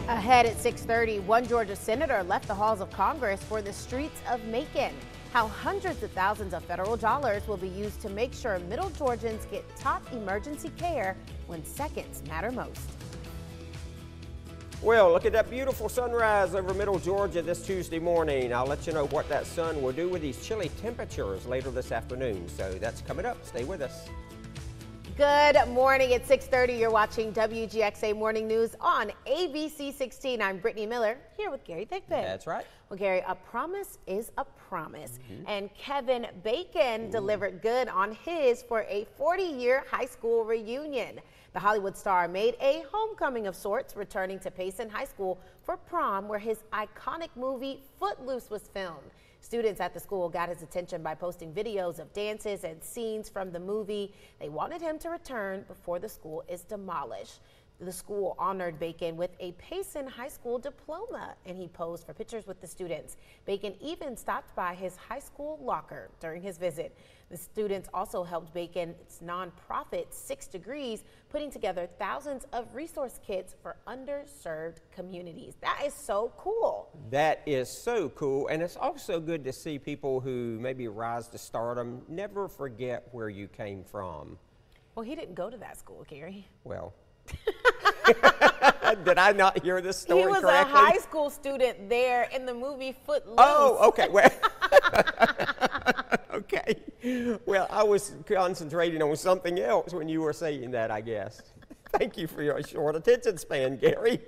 Ahead at 6:30, one Georgia senator left the halls of Congress for the streets of Macon. How hundreds of thousands of federal dollars will be used to make sure Middle Georgians get top emergency care when seconds matter most. Well, look at that beautiful sunrise over Middle Georgia this Tuesday morning. I'll let you know what that sun will do with these chilly temperatures later this afternoon. So that's coming up. Stay with us. Good morning. At 6:30, you're watching WGXA Morning News on ABC 16. I'm Brittany Miller here with Gary Thigpen. That's right. Well, Gary, a promise is a promise. And Kevin Bacon delivered good on his for a 40-year high school reunion. The Hollywood star made a homecoming of sorts, returning to Payson High School for prom, where his iconic movie Footloose was filmed. Students at the school got his attention by posting videos of dances and scenes from the movie. They wanted him to return before the school is demolished. The school honored Bacon with a Payson High School diploma, and he posed for pictures with the students. Bacon even stopped by his high school locker during his visit. The students also helped Bacon's nonprofit 6 Degrees, putting together thousands of resource kits for underserved communities. That is so cool. That is so cool. And it's also good to see people who maybe rise to stardom never forget where you came from. Well, he didn't go to that school, Gary. Well, did I not hear this story correctly? He was correctly? a high school student there in the movie Footloose. Oh, okay. Well, okay. Well, I was concentrating on something else when you were saying that, I guess. Thank you for your short attention span, Gary.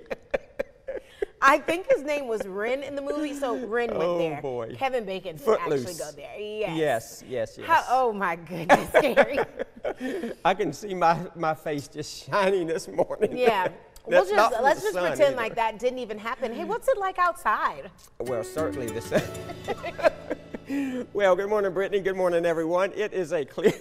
I think his name was Ren in the movie, so Ren went there. Oh, boy. Kevin Bacon did Footloose. actually go there. Yes. Oh, my goodness, Gary. I can see my face just shining this morning. Yeah. Let's just pretend like that didn't even happen. Hey, what's it like outside? Well, certainly the same. Well, good morning, Brittany. Good morning, everyone. It is a clear,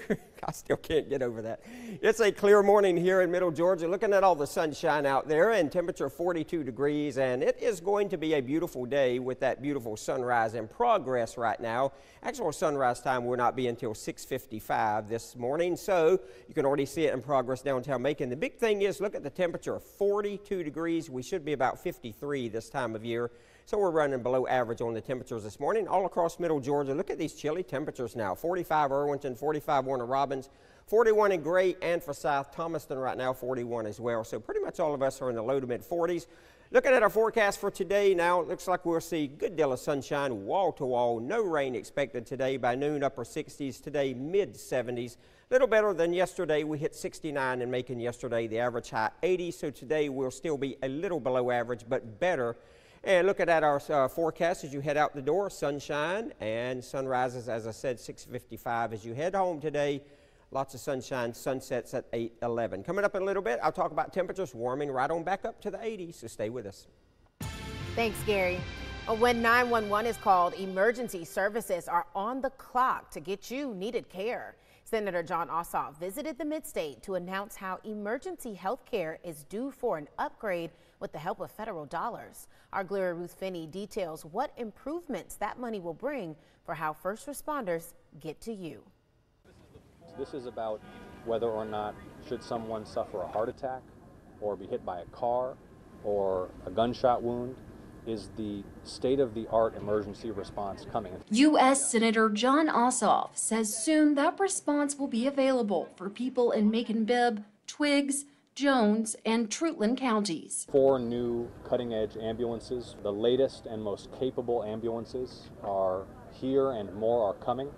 I still can't get over that. It's a clear morning here in Middle Georgia. Looking at all the sunshine out there, and temperature 42 degrees, and it is going to be a beautiful day with that beautiful sunrise in progress right now. Actual sunrise time will not be until 6:55 this morning, so you can already see it in progress downtown Macon. The big thing is, look at the temperature, 42 degrees. We should be about 53 this time of year. So we're running below average on the temperatures this morning all across Middle Georgia. Look at these chilly temperatures now. 45 Irwinton, 45 Warner Robins, 41 in Gray, and for South Thomaston right now 41 as well. So pretty much all of us are in the low to mid 40s. Looking at our forecast for today now, it looks like we'll see a good deal of sunshine, wall to wall. No rain expected today. By noon, upper 60s. Today, mid 70s. A little better than yesterday. We hit 69 in Macon yesterday. The average high 80. So today we'll still be a little below average, but better. And looking at our forecast as you head out the door, sunshine and sunrises, as I said, 6:55 as you head home today. Lots of sunshine, sunsets at 8:11. Coming up in a little bit, I'll talk about temperatures warming right on back up to the 80s, so stay with us. Thanks, Gary. When 911 is called, emergency services are on the clock to get you needed care. Senator Jon Ossoff visited the Mid-State to announce how emergency health care is due for an upgrade with the help of federal dollars. Our Gloria Ruth Finney details what improvements that money will bring for how first responders get to you. This is about whether or not should someone suffer a heart attack or be hit by a car or a gunshot wound, is the state-of-the-art emergency response coming. U.S. Senator Jon Ossoff says soon that response will be available for people in Macon-Bibb, Twiggs, Jones, and Trutland counties. 4 new cutting-edge ambulances. The latest and most capable ambulances are here, and more are coming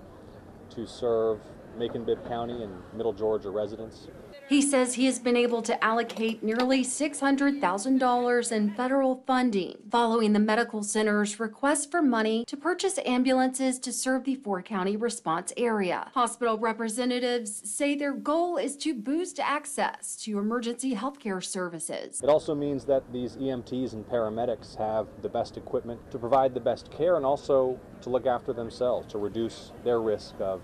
to serve Macon-Bibb County and Middle Georgia residents. He says he has been able to allocate nearly $600,000 in federal funding following the medical center's request for money to purchase ambulances to serve the 4-county response area. Hospital representatives say their goal is to boost access to emergency healthcare services. It also means that these EMTs and paramedics have the best equipment to provide the best care and also to look after themselves, to reduce their risk of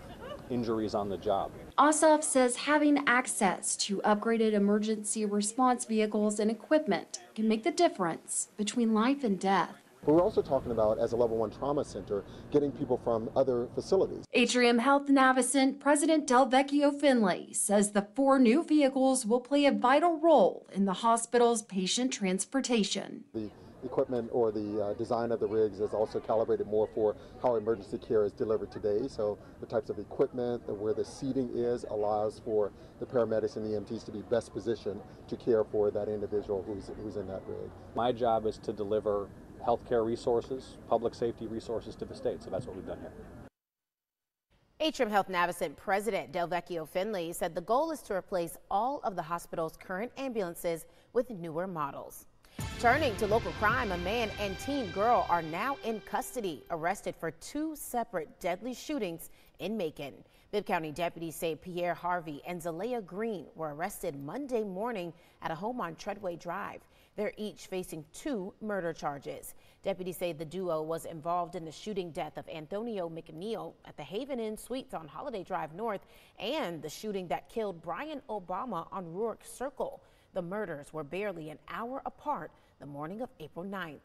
injuries on the job. Ossoff says having access to upgraded emergency response vehicles and equipment can make the difference between life and death. But we're also talking about, as a level 1 trauma center, getting people from other facilities. Atrium Health Navicent President Delvecchio Finley says the 4 new vehicles will play a vital role in the hospital's patient transportation. The equipment or the design of the rigs is also calibrated more for how emergency care is delivered today. So the types of equipment, where the seating is, allows for the paramedics and EMTs to be best positioned to care for that individual who's in that rig. My job is to deliver healthcare resources, public safety resources to the state, so that's what we've done here. Atrium Health Navicent President Delvecchio Finley said the goal is to replace all of the hospital's current ambulances with newer models. Turning to local crime, a man and teen girl are now in custody, arrested for 2 separate deadly shootings in Macon. Bibb County deputies say Pierre Harvey and Zalea Green were arrested Monday morning at a home on Treadway Drive. They're each facing 2 murder charges. Deputies say the duo was involved in the shooting death of Antonio McNeil at the Haven Inn Suites on Holiday Drive North and the shooting that killed Brian Obama on Rourke Circle. The murders were barely an hour apart the morning of April 9th.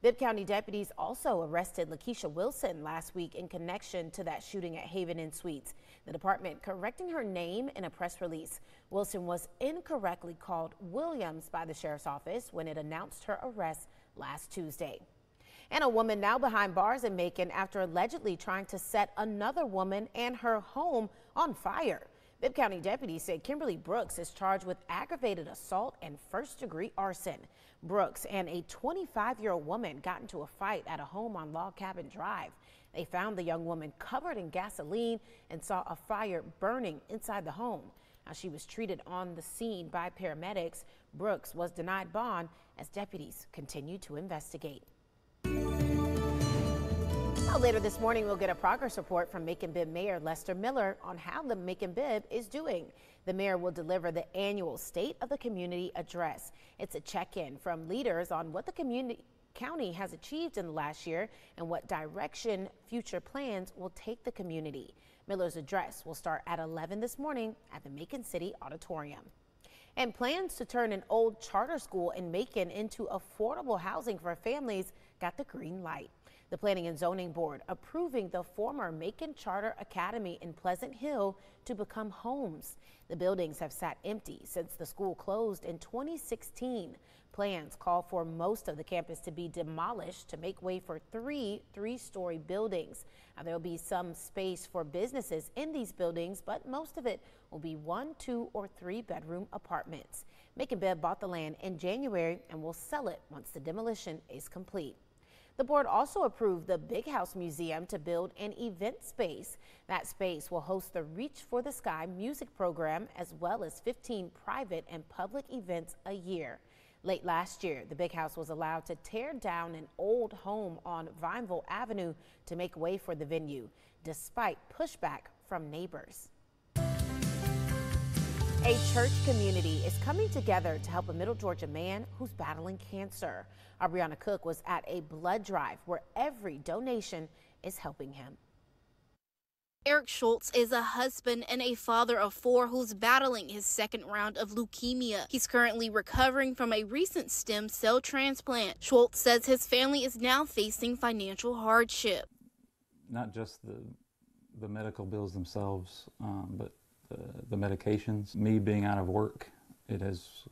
Bibb County deputies also arrested Lakeisha Wilson last week in connection to that shooting at Haven Inn Suites. The department correcting her name in a press release. Wilson was incorrectly called Williams by the sheriff's office when it announced her arrest last Tuesday. And a woman now behind bars in Macon after allegedly trying to set another woman and her home on fire. Bibb County deputies say Kimberly Brooks is charged with aggravated assault and first-degree arson. Brooks and a 25-year-old woman got into a fight at a home on Log Cabin Drive. They found the young woman covered in gasoline and saw a fire burning inside the home. Now, she was treated on the scene by paramedics. Brooks was denied bond as deputies continued to investigate. Later this morning, we'll get a progress report from Macon-Bibb Mayor Lester Miller on how the Macon-Bibb is doing. The mayor will deliver the annual State of the Community address. It's a check-in from leaders on what the county has achieved in the last year and what direction future plans will take the community. Miller's address will start at 11 this morning at the Macon City Auditorium. And plans to turn an old charter school in Macon into affordable housing for families got the green light. The Planning and Zoning Board approving the former Macon Charter Academy in Pleasant Hill to become homes. The buildings have sat empty since the school closed in 2016. Plans call for most of the campus to be demolished to make way for 3 three-story buildings. Now, there will be some space for businesses in these buildings, but most of it will be 1, 2, or 3 bedroom apartments. Macon-Bibb bought the land in January and will sell it once the demolition is complete. The board also approved the Big House Museum to build an event space. That space will host the Reach for the Sky music program as well as 15 private and public events a year. Late last year, the Big House was allowed to tear down an old home on Vineville Avenue to make way for the venue, despite pushback from neighbors. A church community is coming together to help a Middle Georgia man who's battling cancer. Aubriana Cook was at a blood drive where every donation is helping him. Eric Schultz is a husband and a father of 4 who's battling his 2nd round of leukemia. He's currently recovering from a recent stem cell transplant. Schultz says his family is now facing financial hardship. Not just the medical bills themselves, but the medications. Me being out of work, it has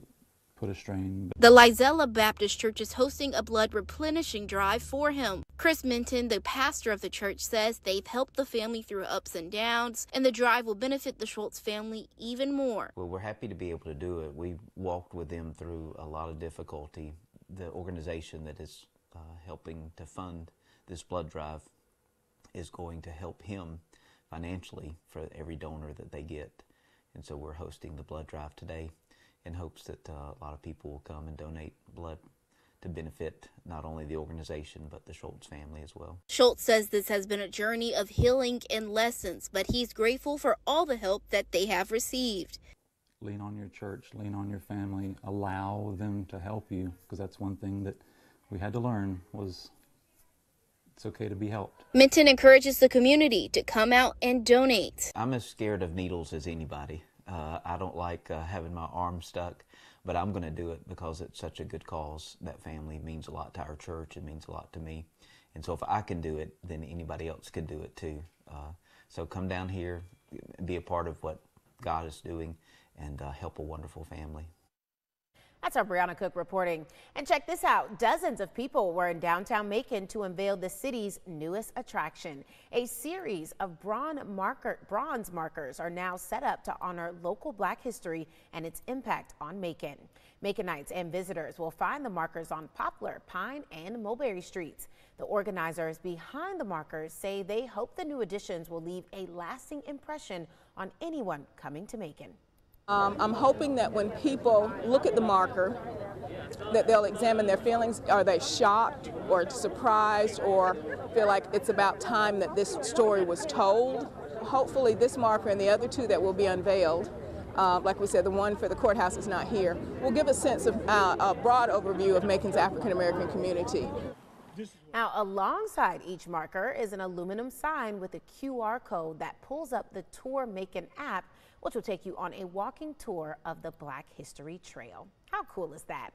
put a strain. The Lizella Baptist Church is hosting a blood replenishing drive for him. Chris Minton, the pastor of the church, says they've helped the family through ups and downs, and the drive will benefit the Schultz family even more. Well, we're happy to be able to do it. We walked with them through a lot of difficulty. The organization that is helping to fund this blood drive is going to help him financially for every donor that they get. And so we're hosting the blood drive today in hopes that a lot of people will come and donate blood to benefit not only the organization but the Schultz family as well. Schultz says this has been a journey of healing and lessons, but he's grateful for all the help that they have received. Lean on your church, lean on your family, allow them to help you, because that's one thing that we had to learn was it's okay to be helped. Minton encourages the community to come out and donate. I'm as scared of needles as anybody. I don't like having my arm stuck, but I'm going to do it because it's such a good cause. That family means a lot to our church. It means a lot to me. And so if I can do it, then anybody else can do it too. So come down here, be a part of what God is doing, and help a wonderful family. That's our Brianna Cook reporting. And check this out. Dozens of people were in downtown Macon to unveil the city's newest attraction. A series of bronze markers are now set up to honor local Black history and its impact on Macon. Maconites and visitors will find the markers on Poplar, Pine, and Mulberry Streets. The organizers behind the markers say they hope the new additions will leave a lasting impression on anyone coming to Macon. I'm hoping that when people look at the marker, that they'll examine their feelings. Are they shocked or surprised or feel like it's about time that this story was told? Hopefully this marker and the other two that will be unveiled, like we said, the one for the courthouse is not here, will give a sense of a broad overview of Macon's African American community. Now, alongside each marker is an aluminum sign with a QR code that pulls up the Tour Macon app, which will take you on a walking tour of the Black History Trail. How cool is that?